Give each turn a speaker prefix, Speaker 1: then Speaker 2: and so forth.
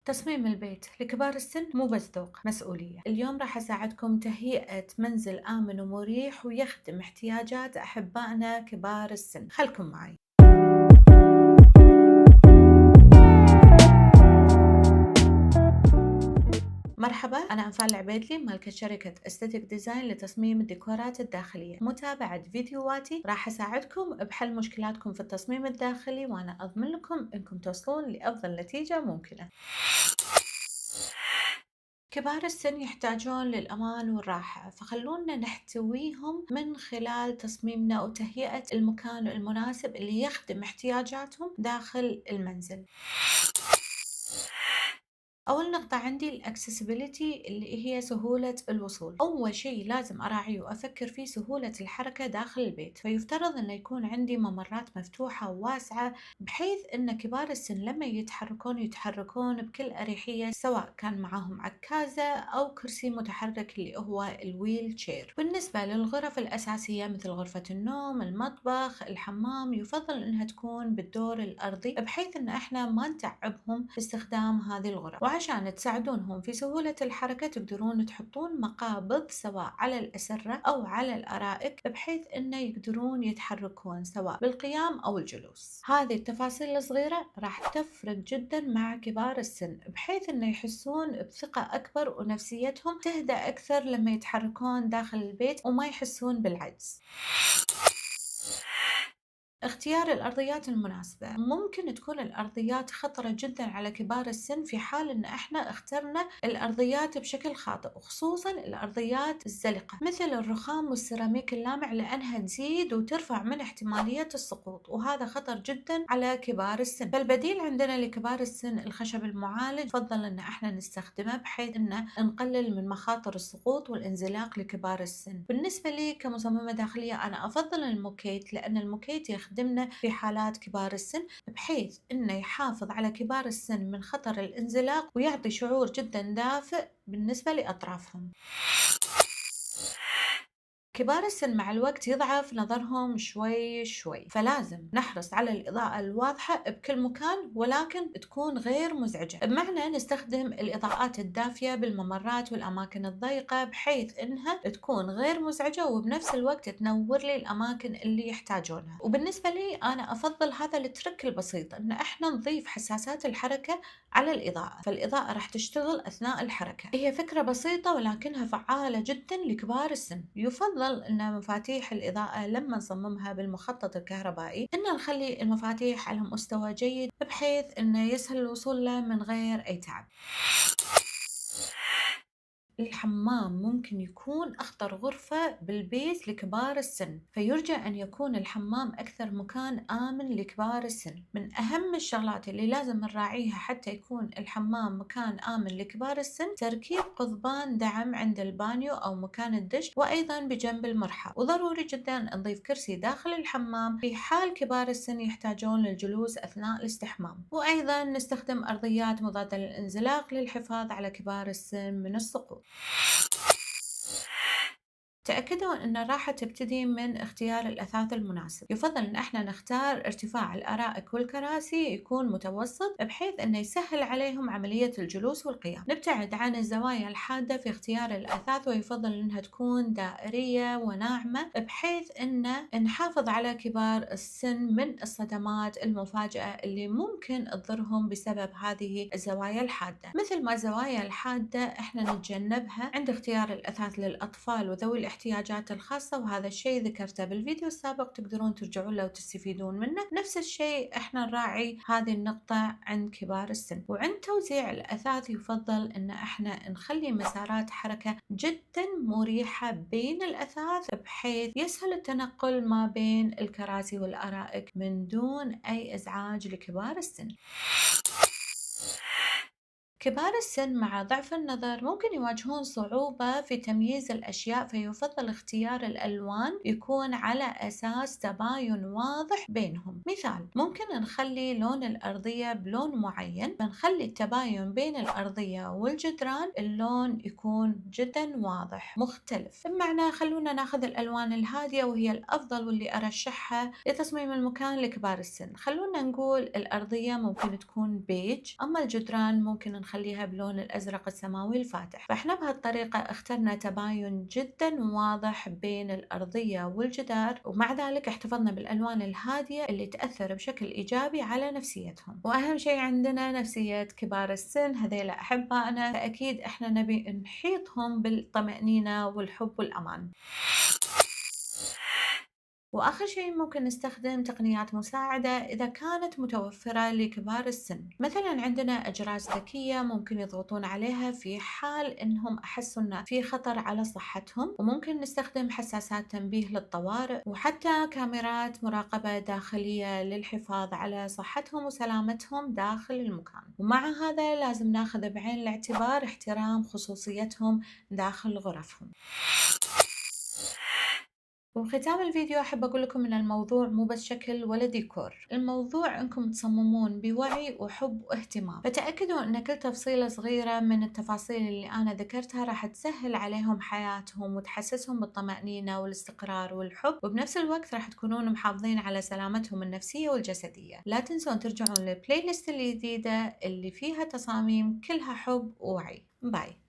Speaker 1: تصميم البيت لكبار السن مو بس ذوق، مسؤولية. اليوم راح أساعدكم تهيئة منزل آمن ومريح ويخدم احتياجات أحبائنا كبار السن. خلكم معي. مرحبا، أنا أنفال العبيدلي مالكة شركة استاتيك ديزاين لتصميم الديكورات الداخلية. متابعة فيديوهاتي راح أساعدكم بحل مشكلاتكم في التصميم الداخلي، وأنا أضمن لكم أنكم توصلون لأفضل نتيجة ممكنة. كبار السن يحتاجون للأمان والراحة، فخلونا نحتويهم من خلال تصميمنا وتهيئة المكان المناسب اللي يخدم احتياجاتهم داخل المنزل. أول نقطة عندي الأكسسبيليتي اللي هي سهولة الوصول. أول شيء لازم أراعيه وأفكر فيه سهولة الحركة داخل البيت، فيفترض أنه يكون عندي ممرات مفتوحة وواسعة بحيث أن كبار السن لما يتحركون بكل أريحية، سواء كان معهم عكازة أو كرسي متحرك اللي هو الويل تشير. بالنسبة للغرف الأساسية مثل غرفة النوم، المطبخ، الحمام، يفضل أنها تكون بالدور الأرضي بحيث أن احنا ما نتعبهم في استخدام هذه الغرف. وعشان تساعدونهم في سهولة الحركة تقدرون تحطون مقابض سواء على الأسرة أو على الأرائك بحيث أنه يقدرون يتحركون سواء بالقيام أو الجلوس. هذه التفاصيل الصغيرة راح تفرق جدا مع كبار السن بحيث أنه يحسون بثقة أكبر ونفسيتهم تهدأ أكثر لما يتحركون داخل البيت وما يحسون بالعجز. اختيار الأرضيات المناسبة. ممكن تكون الأرضيات خطرة جدا على كبار السن في حال إن احنا اخترنا الأرضيات بشكل خاطئ، وخصوصا الأرضيات الزلقة مثل الرخام والسيراميك اللامع، لأنها تزيد وترفع من احتمالية السقوط، وهذا خطر جدا على كبار السن. فالبديل عندنا لكبار السن الخشب المعالج، يفضل إن احنا نستخدمه بحيث إنه نقلل من مخاطر السقوط والانزلاق لكبار السن. بالنسبة لي كمصممة داخلية أنا أفضل الموكيت، لأن الموكيت يخدمنا في حالات كبار السن بحيث إنه يحافظ على كبار السن من خطر الانزلاق ويعطي شعور جدا دافئ بالنسبة لأطرافهم. كبار السن مع الوقت يضعف نظرهم شوي شوي، فلازم نحرص على الإضاءة الواضحة بكل مكان ولكن تكون غير مزعجة، بمعنى نستخدم الإضاءات الدافية بالممرات والأماكن الضيقة بحيث إنها تكون غير مزعجة وبنفس الوقت تنور لي الأماكن اللي يحتاجونها. وبالنسبة لي أنا أفضل هذا الترك البسيط، إن إحنا نضيف حساسات الحركة على الإضاءة، فالإضاءة راح تشتغل أثناء الحركة. هي فكرة بسيطة ولكنها فعالة جدا لكبار السن. يفضل أن مفاتيح الإضاءة لما نصممها بالمخطط الكهربائي أن نخلي المفاتيح على مستوى جيد بحيث أنه يسهل الوصول له من غير أي تعب. الحمام ممكن يكون أخطر غرفة بالبيت لكبار السن، فيرجى أن يكون الحمام أكثر مكان آمن لكبار السن. من أهم الشغلات اللي لازم نراعيها حتى يكون الحمام مكان آمن لكبار السن تركيب قضبان دعم عند البانيو أو مكان الدش، وأيضا بجنب المرحاض. وضروري جدا نضيف كرسي داخل الحمام في حال كبار السن يحتاجون للجلوس أثناء الاستحمام. وأيضا نستخدم أرضيات مضادة للانزلاق للحفاظ على كبار السن من السقوط. تأكدوا أن الراحة تبتدي من اختيار الأثاث المناسب. يفضل أن احنا نختار ارتفاع الأرائك والكراسي يكون متوسط بحيث أنه يسهل عليهم عملية الجلوس والقيام. نبتعد عن الزوايا الحادة في اختيار الأثاث، ويفضل أنها تكون دائرية وناعمة بحيث أن نحافظ على كبار السن من الصدمات المفاجئة اللي ممكن تضرهم بسبب هذه الزوايا الحادة. مثل ما الزوايا الحادة احنا نتجنبها عند اختيار الأثاث للأطفال وذوي الاحتياجات الخاصة، وهذا الشيء ذكرته بالفيديو السابق تقدرون ترجعون له وتستفيدون منه. نفس الشيء احنا نراعي هذه النقطة عند كبار السن. وعند توزيع الأثاث يفضل ان احنا نخلي مسارات حركة جدا مريحة بين الأثاث بحيث يسهل التنقل ما بين الكراسي والأرائك من دون أي إزعاج لكبار السن. كبار السن مع ضعف النظر ممكن يواجهون صعوبة في تمييز الأشياء، فيفضل اختيار الألوان يكون على أساس تباين واضح بينهم. مثال، ممكن نخلي لون الأرضية بلون معين، فنخلي التباين بين الأرضية والجدران اللون يكون جدا واضح مختلف. بمعنى خلونا ناخذ الألوان الهادية وهي الأفضل واللي أرشحها لتصميم المكان لكبار السن. خلونا نقول الأرضية ممكن تكون بيج، أما الجدران ممكن نخلي نخليها بلون الأزرق السماوي الفاتح. فإحنا بهالطريقة اخترنا تباين جدا واضح بين الأرضية والجدار، ومع ذلك احتفظنا بالألوان الهادية اللي تأثر بشكل إيجابي على نفسيتهم. وأهم شيء عندنا نفسية كبار السن، هذيلا أحبائنا، فأكيد إحنا نبي نحيطهم بالطمأنينة والحب والأمان. وآخر شيء ممكن نستخدم تقنيات مساعدة إذا كانت متوفرة لكبار السن. مثلا عندنا أجراس ذكية ممكن يضغطون عليها في حال إنهم أحسوا إن في خطر على صحتهم، وممكن نستخدم حساسات تنبيه للطوارئ، وحتى كاميرات مراقبة داخلية للحفاظ على صحتهم وسلامتهم داخل المكان. ومع هذا لازم ناخذ بعين الاعتبار احترام خصوصيتهم داخل غرفهم. وختام الفيديو أحب أقول لكم إن الموضوع مو بس شكل ولا ديكور، الموضوع إنكم تصممون بوعي وحب واهتمام، فتأكدوا إن كل تفصيلة صغيرة من التفاصيل اللي أنا ذكرتها راح تسهل عليهم حياتهم وتحسسهم بالطمأنينة والاستقرار والحب، وبنفس الوقت راح تكونون محافظين على سلامتهم النفسية والجسدية. لا تنسون ترجعون للبلاي ليست الجديدة اللي فيها تصاميم كلها حب ووعي. باي.